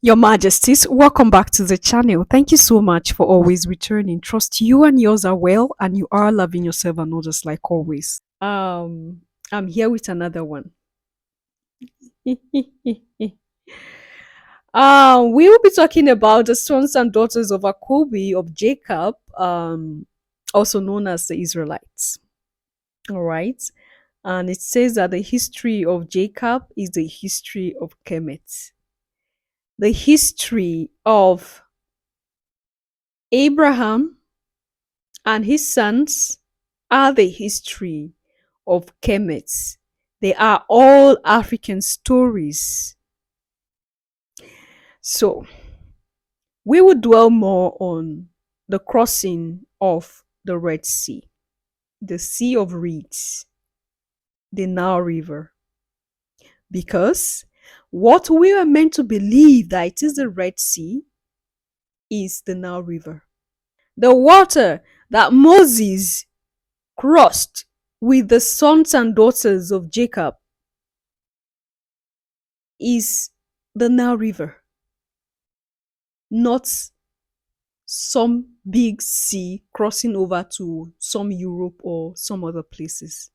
Your Majesties, welcome back to the channel. Thank you so much for always returning. Trust you and yours are well and you are loving yourself and others like always. I'm here with another one. We will be talking about the sons and daughters of Akobi of Jacob, also known as the Israelites. All right. And it says that the history of Jacob is the history of Kemet. The history of Abraham and his sons are the history of Kemet. They are all African stories. So, we will dwell more on the crossing of the Red Sea, the Sea of Reeds, the Nile River. Because what we are meant to believe that it is the Red Sea is the Nile River. The water that Moses crossed with the sons and daughters of Jacob is the Nile River, not some big sea crossing over to some Europe or some other places.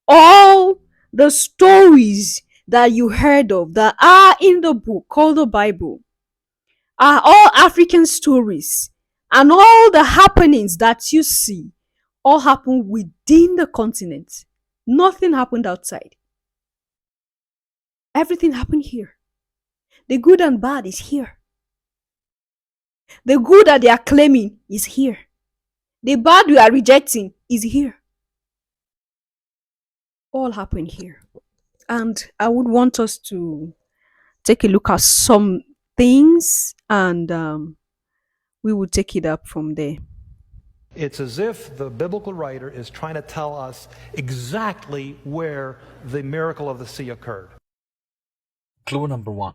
All the stories that you heard of that are in the book called the Bible are all African stories, and all the happenings that you see all happen within the continent. Nothing happened outside. Everything happened here. The good and bad is here. The good that they are claiming is here. The bad we are rejecting is here. All happened here. And I would want us to take a look at some things and we will take it up from there. It's as if the biblical writer is trying to tell us exactly where the miracle of the sea occurred. Clue number 1.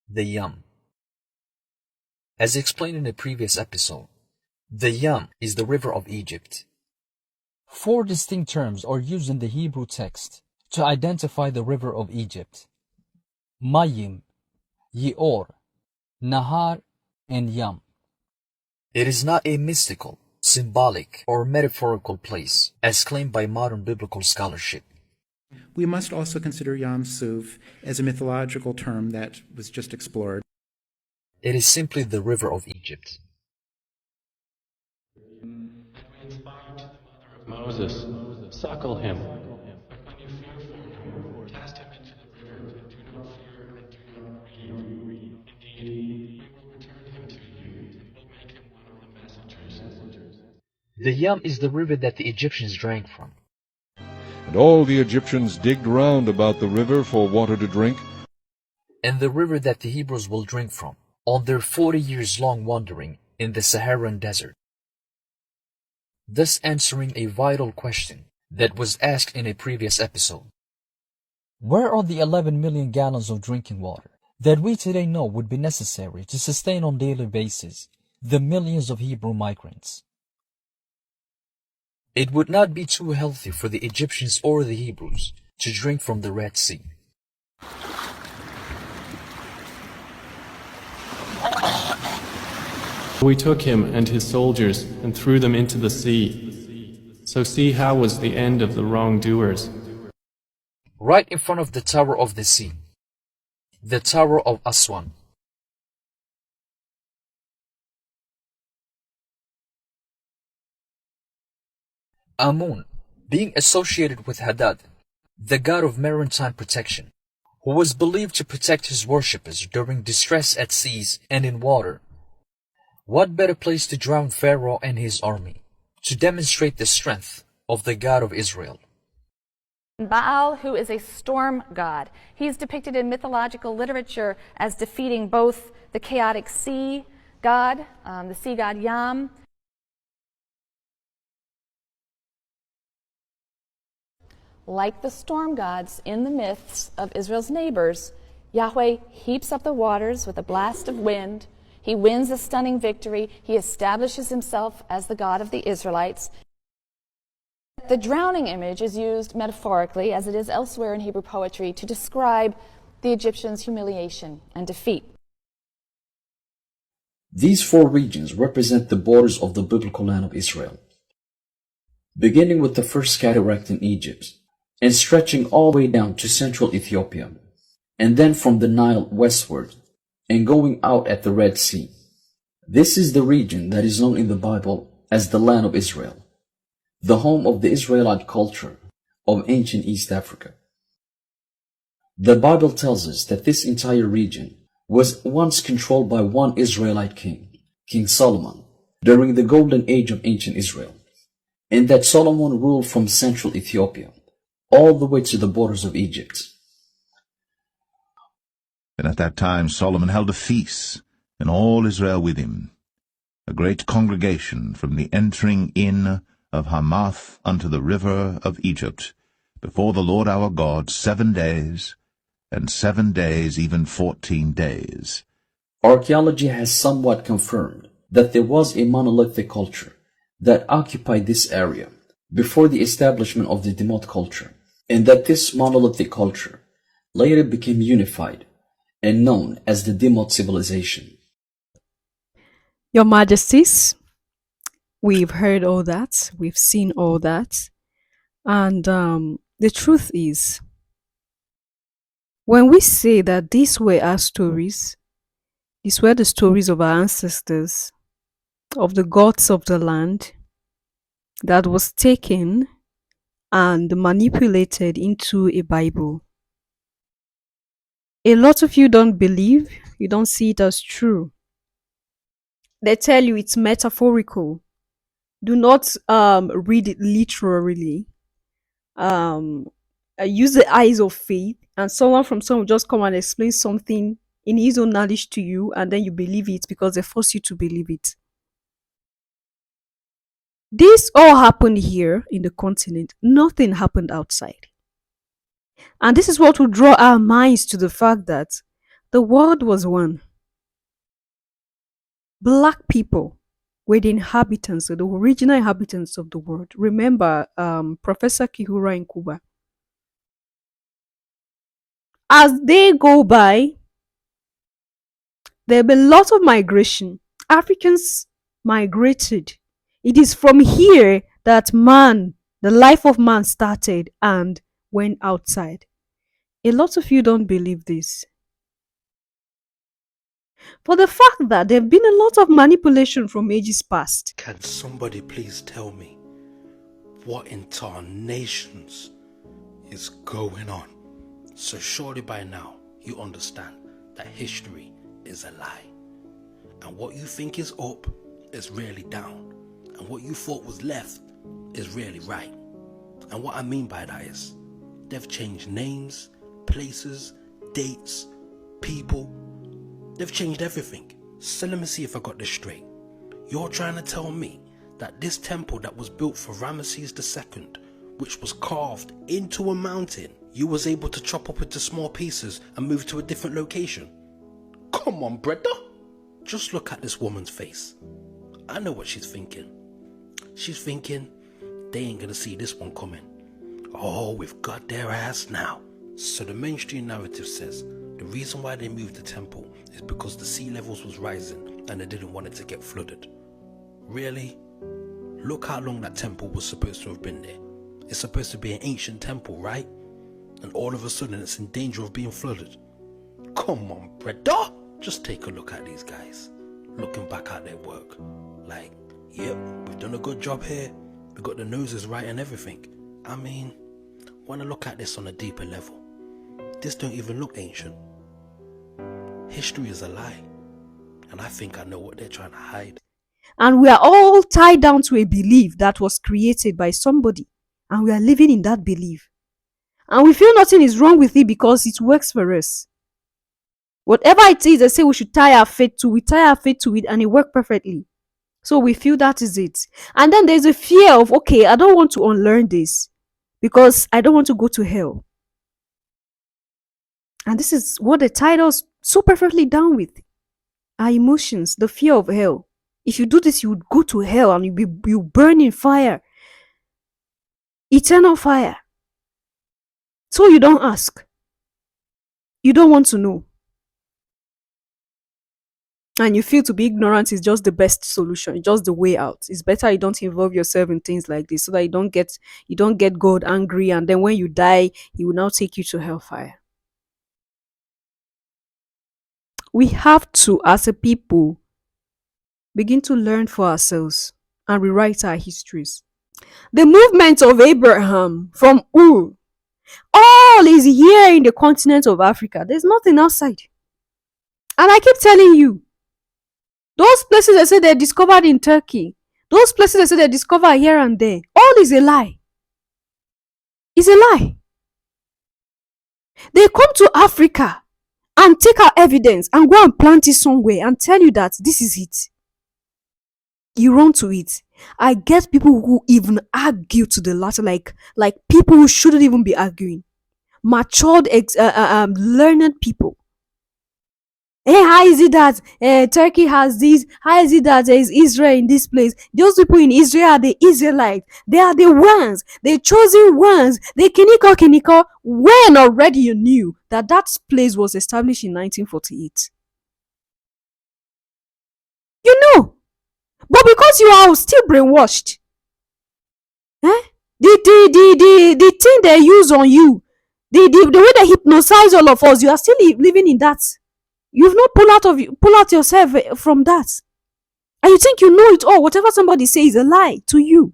The Yam. As explained in a previous episode, the Yam is the river of Egypt. 4 distinct terms are used in the Hebrew text to identify the river of Egypt: Mayim, Yeor, Nahar, and Yam. It is not a mystical, symbolic, or metaphorical place, as claimed by modern biblical scholarship. We must also consider Yam Suf as a mythological term that was just explored. It is simply the river of Egypt. Moses, suckle him. The Yam is the river that the Egyptians drank from. And all the Egyptians digged round about the river for water to drink. And the river that the Hebrews will drink from on their 40 years long wandering in the Saharan desert. Thus answering a vital question that was asked in a previous episode. Where are the 11 million gallons of drinking water that we today know would be necessary to sustain on a daily basis the millions of Hebrew migrants? It would not be too healthy for the Egyptians or the Hebrews to drink from the Red Sea. We took him and his soldiers and threw them into the sea. So see how was the end of the wrongdoers. Right in front of the Tower of the Sea, the Tower of Aswan. Amun, being associated with Hadad, the god of maritime protection, who was believed to protect his worshippers during distress at seas and in water. What better place to drown Pharaoh and his army, to demonstrate the strength of the God of Israel? Baal, who is a storm god. He's depicted in mythological literature as defeating both the chaotic sea god, the sea god Yam, like the storm gods in the myths of Israel's neighbors. Yahweh heaps up the waters with a blast of wind. He wins a stunning victory. He establishes himself as the God of the Israelites. The drowning image is used metaphorically, as it is elsewhere in Hebrew poetry, to describe the Egyptians' humiliation and defeat. These four regions represent the borders of the biblical land of Israel, beginning with the first cataract in Egypt and stretching all the way down to central Ethiopia, and then from the Nile westward and going out at the Red Sea. This is the region that is known in the Bible as the land of Israel, the home of the Israelite culture of ancient East Africa. The Bible tells us that this entire region was once controlled by one Israelite king, King Solomon, during the golden age of ancient Israel, and that Solomon ruled from central Ethiopia all the way to the borders of Egypt. And at that time Solomon held a feast, and all Israel with him, a great congregation from the entering in of Hamath unto the river of Egypt, before the Lord our God 7 days, and 7 days, even 14 days. Archaeology has somewhat confirmed that there was a monolithic culture that occupied this area before the establishment of the Demot culture, and that this monolithic culture later became unified and known as the Demot civilization. Your Majesties, we've heard all that, we've seen all that, and the truth is, when we say that these were our stories, these were the stories of our ancestors, of the gods of the land, that was taken and manipulated into a Bible. A lot of you don't believe, you don't see it as true. They tell you it's metaphorical. Do not read it literally. Use the eyes of faith, and someone will just come and explain something in his own knowledge to you, and then you believe it because they force you to believe it. This all happened here in the continent. Nothing happened outside. And this is what will draw our minds to the fact that the world was one. Black people were the inhabitants, the original inhabitants of the world. Remember Professor Kihura in Cuba. As they go by, there will be lots of migration. Africans migrated. It is from here that man, the life of man started and went outside. A lot of you don't believe this. For the fact that there have been a lot of manipulation from ages past. Can somebody please tell me what in tarnations is going on? So surely by now you understand that history is a lie. And what you think is up is really down. And what you thought was left is really right. And what I mean by that is they've changed names, places, dates, people. They've changed everything. So let me see if I got this straight. You're trying to tell me that this temple that was built for Ramesses II, which was carved into a mountain, you was able to chop up into small pieces and move to a different location? Come on, brother. Just look at this woman's face. I know what she's thinking. She's thinking, they ain't gonna see this one coming. Oh, we've got their ass now. So the mainstream narrative says the reason why they moved the temple is because the sea levels was rising and they didn't want it to get flooded. Really? Look how long that temple was supposed to have been there. It's supposed to be an ancient temple, right? And all of a sudden it's in danger of being flooded. Come on, brother. Just take a look at these guys, looking back at their work. Like, yep, we've done a good job here. We got the noses right and everything. I mean, want to look at this on a deeper level. This don't even look ancient. History is a lie. And I think I know what they're trying to hide. And we are all tied down to a belief that was created by somebody. And we are living in that belief. And we feel nothing is wrong with it because it works for us. Whatever it is, they say we should tie our faith to, we tie our faith to it and it worked perfectly. So we feel that is it. And then there's a fear of, okay, I don't want to unlearn this because I don't want to go to hell. And this is what they tied us so perfectly down with. Our emotions, the fear of hell. If you do this, you would go to hell and you burn in fire. Eternal fire. So you don't ask. You don't want to know. And you feel to be ignorant is just the best solution, just the way out. It's better you don't involve yourself in things like this so that you don't get God angry, and then when you die, he will now take you to hellfire. We have to, as a people, begin to learn for ourselves and rewrite our histories. The movement of Abraham from Ur, all is here in the continent of Africa. There's nothing outside. And I keep telling you, those places they say they're discovered in Turkey, those places they say they discover here and there, all is a lie. It's a lie. They come to Africa and take our evidence and go and plant it somewhere and tell you that this is it. You run to it. I get people who even argue to the latter, like people who shouldn't even be arguing. Matured, learned people. Hey, how is it that Turkey has this? How is it that there is Israel in this place? Those people in Israel are the Israelites. They are the ones, the chosen ones, the Kiniko, when already you knew that place was established in 1948. You know, but because you are still brainwashed, the thing they use on you, the way they hypnotize all of us, you are still living in that. You've not pull out yourself from that. And you think you know it all. Whatever somebody says is a lie to you.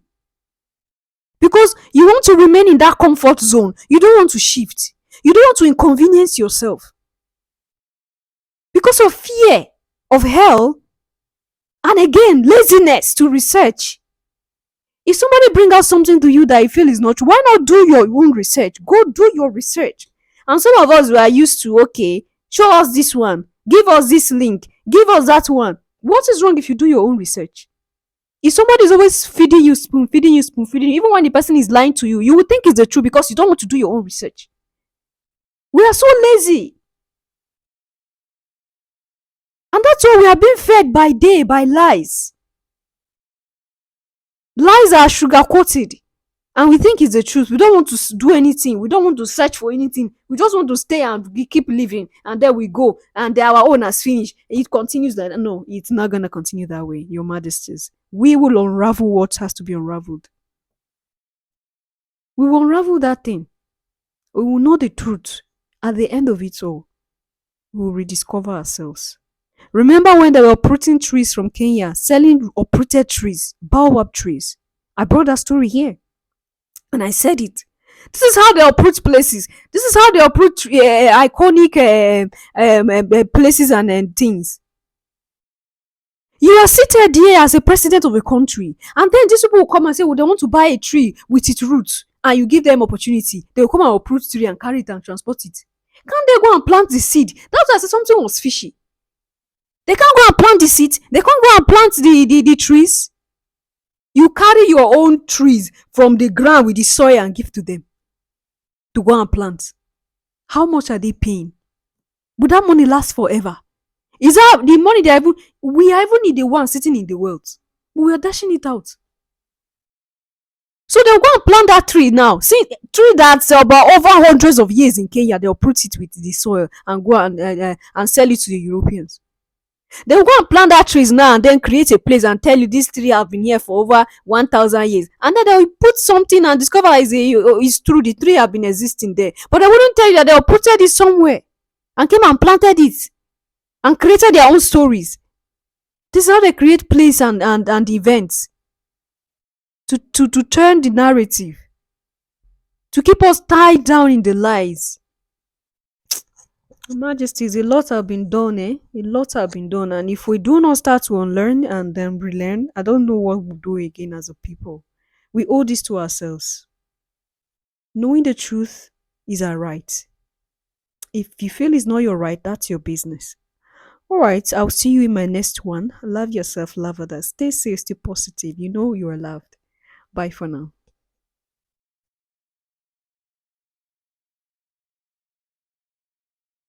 Because you want to remain in that comfort zone. You don't want to shift. You don't want to inconvenience yourself. Because of fear of hell, and again, laziness to research. If somebody bring out something to you that you feel is not true, why not do your own research? Go do your research. And some of us were used to, okay, show us this one, give us this link, give us that one. What is wrong if you do your own research? If somebody is always feeding you spoon, even when the person is lying to you, you would think it's the truth because you don't want to do your own research. We are so lazy. And that's why we are being fed by day by lies. Lies are sugar coated. And we think it's the truth. We don't want to do anything. We don't want to search for anything. We just want to stay and keep living. And there we go. And our own has finished. It continues that. No, it's not going to continue that way, Your Majesties. We will unravel what has to be unraveled. We will unravel that thing. We will know the truth. At the end of it all, we will rediscover ourselves. Remember when they were uprooting trees from Kenya, selling uprooted trees, baobab trees? I brought that story here. And I said it. This is how they uproot places. This is how they uproot iconic places and things. You are seated here as a president of a country, and then these people will come and say, well, they want to buy a tree with its roots, and you give them opportunity. They will come and uproot tree and carry it and transport it. Can't they go and plant the seed? That's why I said something was fishy. They can't go and plant the seed. They can't go and plant the trees. You carry your own trees from the ground with the soil and give to them to go and plant. How much are they paying? Would that money last forever? Is that the money we are even the one sitting in the world? We are dashing it out. So they'll go and plant that tree now. See, tree that's about over hundreds of years in Kenya, they'll put it with the soil and go and sell it to the Europeans. They will go and plant that trees now and then create a place and tell you this tree have been here for over 1,000 years. And then they will put something and discover it's true, the tree have been existing there. But they wouldn't tell you that they will put it somewhere and came and planted it and created their own stories. This is how they create place and events to turn the narrative, to keep us tied down in the lies. Majesties, a lot have been done, A lot have been done. And if we do not start to unlearn and then relearn, I don't know what we'll do again as a people. We owe this to ourselves. Knowing the truth is our right. If you feel it's not your right, that's your business. Alright, I'll see you in my next one. Love yourself, love others. Stay safe, stay positive. You know you are loved. Bye for now.